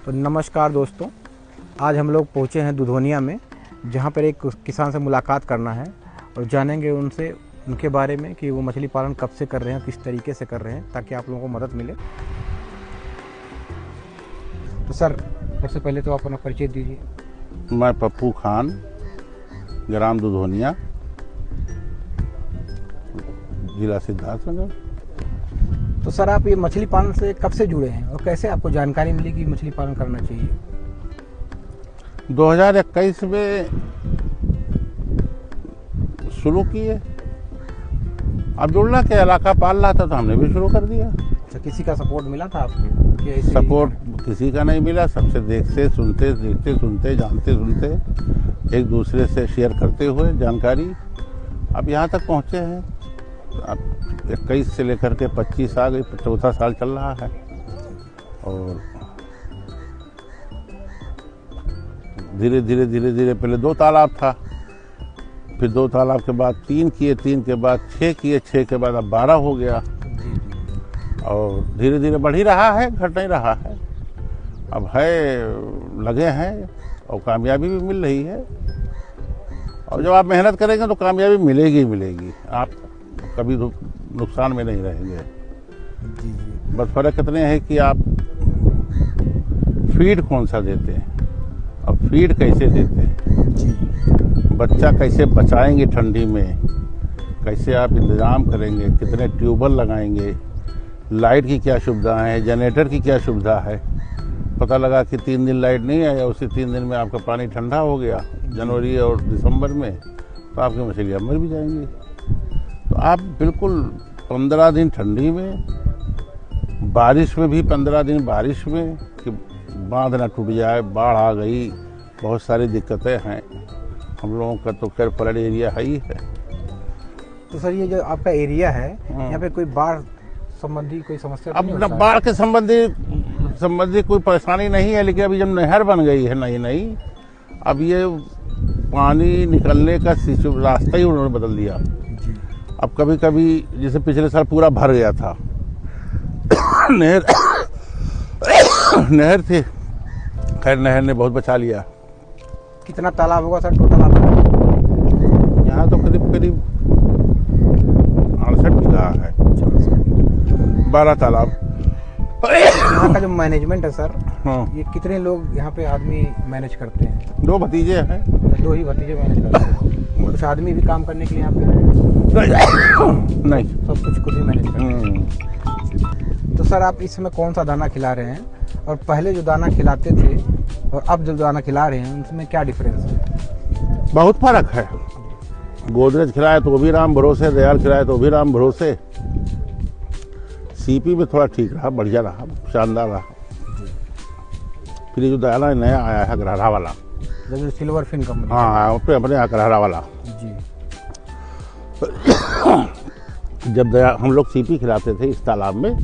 तो नमस्कार दोस्तों, आज हम लोग पहुँचे हैं दुधोनिया में, जहाँ पर एक किसान से मुलाकात करना है और जानेंगे उनसे उनके बारे में कि वो मछली पालन कब से कर रहे हैं, किस तरीके से कर रहे हैं, ताकि आप लोगों को मदद मिले। तो सर, सबसे पहले तो आप अपना परिचय दीजिए। मैं पप्पू खान, ग्राम दुधोनिया, जिला सिद्धार्थनगर। तो सर, आप ये मछली पालन से कब से जुड़े हैं और कैसे आपको जानकारी मिली कि मछली पालन करना चाहिए? 2021 में शुरू किए। अब जुड़ना क्या, इलाका पाल रहा था तो हमने भी शुरू कर दिया। अच्छा, किसी का सपोर्ट मिला था आपको कि ऐसे? सपोर्ट किसी का नहीं मिला, सबसे देखते सुनते जानते सुनते एक दूसरे से शेयर करते हुए जानकारी अब यहाँ तक पहुँचे हैं। अब 21 से लेकर के 25 आ गई, चौथा साल चल रहा है। और धीरे धीरे पहले 2 तालाब था, फिर 2 तालाब के बाद 3 किए, 3 के बाद 6 किए, 6 के बाद अब 12 हो गया। और धीरे धीरे बढ़ ही रहा है, घट नहीं रहा है। अब है, लगे हैं और कामयाबी भी मिल रही है। और जब आप मेहनत करेंगे तो कामयाबी मिलेगी ही मिलेगी, आप कभी नुकसान में नहीं रहेंगे। बस फर्क इतने है कि आप फीड कौन सा देते हैं और फीड कैसे देते हैं, बच्चा कैसे बचाएंगे ठंडी में, कैसे आप इंतज़ाम करेंगे, कितने ट्यूबवेल लगाएंगे, लाइट की क्या सुविधाएं हैं, जनरेटर की क्या सुविधा है। पता लगा कि 3 दिन लाइट नहीं आया, उसी 3 दिन में आपका पानी ठंडा हो गया जनवरी और दिसंबर में, तो आपकी मछलियाँ मर भी जाएंगी। तो आप बिल्कुल 15 दिन ठंडी में, बारिश में भी 15 दिन बारिश में, कि बांध ना टूट जाए, बाढ़ आ गई, बहुत सारी दिक्कतें हैं। हम लोगों का तो खैर फ्लड एरिया है ही है। तो सर, ये जो आपका एरिया है, यहाँ पे कोई बाढ़ संबंधी कोई समस्या अब नहीं होता है? बाढ़ के संबंधी कोई परेशानी नहीं है, लेकिन अभी जब नहर बन गई है नई, अब ये पानी निकलने का रास्ता ही उन्होंने बदल दिया। अब कभी कभी जैसे पिछले साल पूरा भर गया था नहर थी, खैर नहर ने बहुत बचा लिया। कितना तालाब होगा सर टोटल आपका? यहाँ तो करीब 68 बीघा है, 12 तालाब। यहाँ का जो मैनेजमेंट है सर, हाँ, ये कितने लोग यहाँ पे आदमी मैनेज करते हैं? 2 भतीजे हैं। 2 ही भतीजे मैनेज करते हैं। कुछ आदमी भी काम करने के लिए यहाँ पे? नहीं, सब कुछ खुद ही मैनेज करते हैं। तो सर, आप इस समय कौन सा दाना खिला रहे हैं, और पहले जो दाना खिलाते थे और अब जो दाना खिला रहे हैं उनमें क्या डिफरेंस है? बहुत फर्क है। गोदरेज खिलाए तो भी राम भरोसे, दयाल खिलाए तो भी राम भरोसे। सीपी में थोड़ा ठीक रहा, बढ़िया रहा, शानदार रहा। फिर जो दाना नया आया है गरहरा वाला, जब सिल्वर फिन कंपनी, हाँ, अपने यहाँ गरहरा वाला जी। जब हम लोग सीपी खिलाते थे इस तालाब में,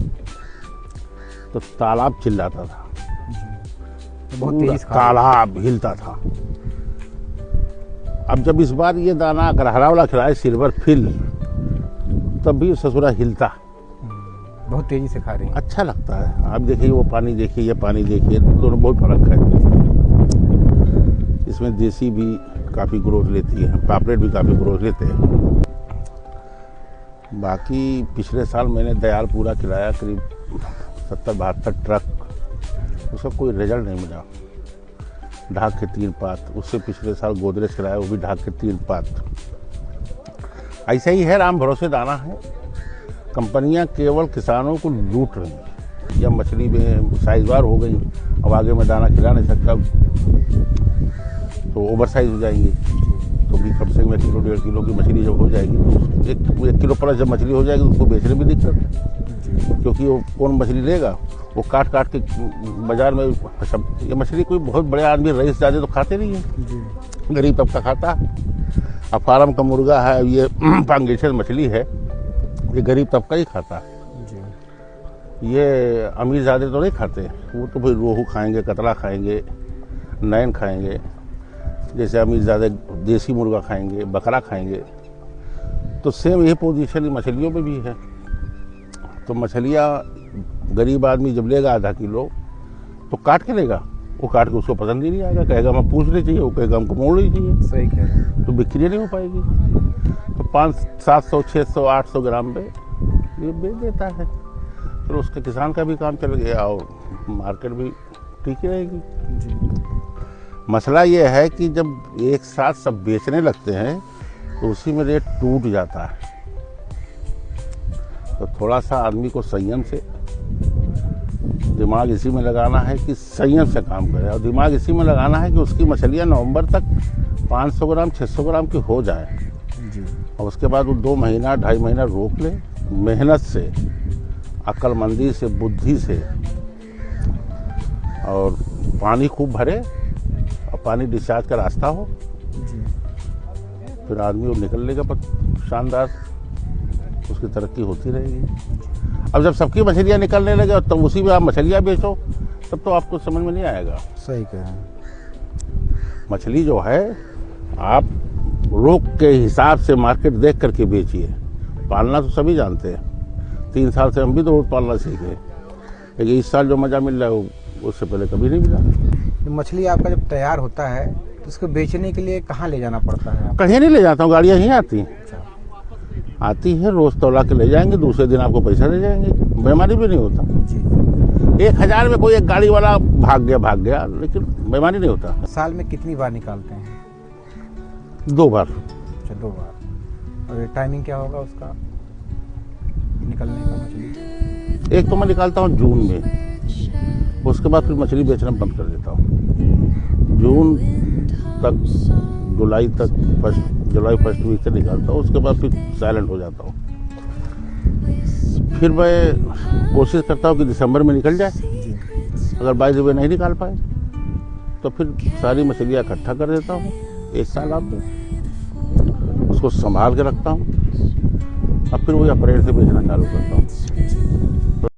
तो तालाब चिल्लाता था, तो बहुत तेज तालाब हिलता था। अब जब इस बार ये दाना गरहरा वाला खिलाए, सिल्वर फिल, तब भी ससुरा हिलता, बहुत तेजी से खा रहे हैं। अच्छा लगता है। आप देखिए वो पानी देखिए, ये पानी देखिए, दोनों बहुत फर्क है। इसमें देसी भी काफ़ी ग्रोथ लेती है, पापलेट भी काफ़ी ग्रोथ लेते हैं। बाकी पिछले साल मैंने दयाल पूरा खिलाया, करीब 70-72 ट्रक, उसका कोई रिजल्ट नहीं मिला। ढाक के 3 पात, उससे पिछले साल गोदरेज खिलाया, वो भी ढाक के 3 पात। ऐसा ही है, राम भरोसे दाना है। कंपनियां केवल किसानों को लूट रही हैं। जब मछली में साइजवार हो गई, अब आगे मैं दाना खिला नहीं सकता, तो ओवर साइज हो जाएंगी, तो भी कम से कम 1 किलो 1.5 किलो की मछली जब हो जाएगी, तो 1 किलो प्लस जब मछली हो जाएगी तो उसको बेचने में दिक्कत, क्योंकि वो कौन मछली लेगा, वो काट के बाजार में। ये मछली कोई बहुत बड़े आदमी रईस ज़्यादा तो खाते नहीं है, गरीब तबका खाता। अब फार्म का मुर्गा है, ये पांगेशर मछली है, ये गरीब तबका ही खाता है। ये अमीर ज़्यादा तो नहीं खाते, वो तो भाई रोहू खाएंगे, कतला खाएंगे, नैन खाएंगे। जैसे अमीर ज़्यादा देसी मुर्गा खाएंगे, बकरा खाएंगे। तो सेम यही पोजीशन मछलियों में भी है। तो मछलियाँ गरीब आदमी जब लेगा आधा किलो तो काट के देगा, वो काट के उसको पसंद ही नहीं आएगा, कहेगा मैं पूछ नहीं चाहिए, वो कहेगा हमको मोड़ नहीं चाहिए। सही कह रहे हैं। तो बिक्री नहीं हो पाएगी। तो 500, 700, 600, 800 ग्राम पे ये बेच देता है, फिर उसके किसान का भी काम चल गया और मार्केट भी ठीक ही रहेगी। जी। मसला ये है कि जब एक साथ सब बेचने लगते हैं तो उसी में रेट टूट जाता है। तो थोड़ा सा आदमी को संयम से दिमाग इसी में लगाना है कि संयम से काम करे, और दिमाग इसी में लगाना है कि उसकी मछलियाँ नवंबर तक 500 ग्राम 600 ग्राम की हो जाए जी। और उसके बाद वो 2 महीना 2.5 महीना रोक ले, मेहनत से, अक्लमंदी से, बुद्धि से, और पानी खूब भरे और पानी डिस्चार्ज का रास्ता हो, जी। फिर आदमी वो निकल लेगा शानदार, उसकी तरक्की होती रहेगी। अब जब सबकी मछलियाँ निकलने लगे तब उसी में आप मछलियाँ बेचो, तब तो आपको समझ में नहीं आएगा। सही कह रहे हैं। मछली जो है आप रोक के हिसाब से मार्केट देख करके बेचिए। पालना तो सभी जानते हैं, 3 साल से हम भी तो रोज पालना सीखे, लेकिन इस साल जो मज़ा मिल रहा है वो उससे पहले कभी नहीं मिला। तो मछली आपका जब तैयार होता है तो उसको बेचने के लिए कहाँ ले जाना पड़ता है? कहीं नहीं ले जाता हूँ, गाड़ियाँ ही आती हैं। अच्छा। आती है, रोज तौला के ले जाएंगे, दूसरे दिन आपको पैसा दे जाएंगे, बेईमानी भी नहीं होता। जी। 1000 में कोई एक गाड़ी वाला भाग गया, लेकिन बेईमानी नहीं होता। साल में कितनी बार निकालते हैं? 2 बार। अच्छा, 2 बार। और टाइमिंग क्या होगा उसका निकलने का मछली? एक तो मैं निकालता हूँ जून में, उसके बाद फिर मछली बेचना बंद कर देता हूँ। जून तक, जुलाई तक, जुलाई फर्स्ट वीक से निकालता हूँ, उसके बाद फिर साइलेंट हो जाता हूँ। फिर मैं कोशिश करता हूँ कि दिसंबर में निकल जाए। जी। अगर 22 रुपये नहीं निकाल पाए तो फिर सारी मछलियाँ इकट्ठा कर देता हूँ, एक साल आप उसको संभाल के रखता हूँ, अब फिर वही अप्रैल से बेचना चालू करता हूँ।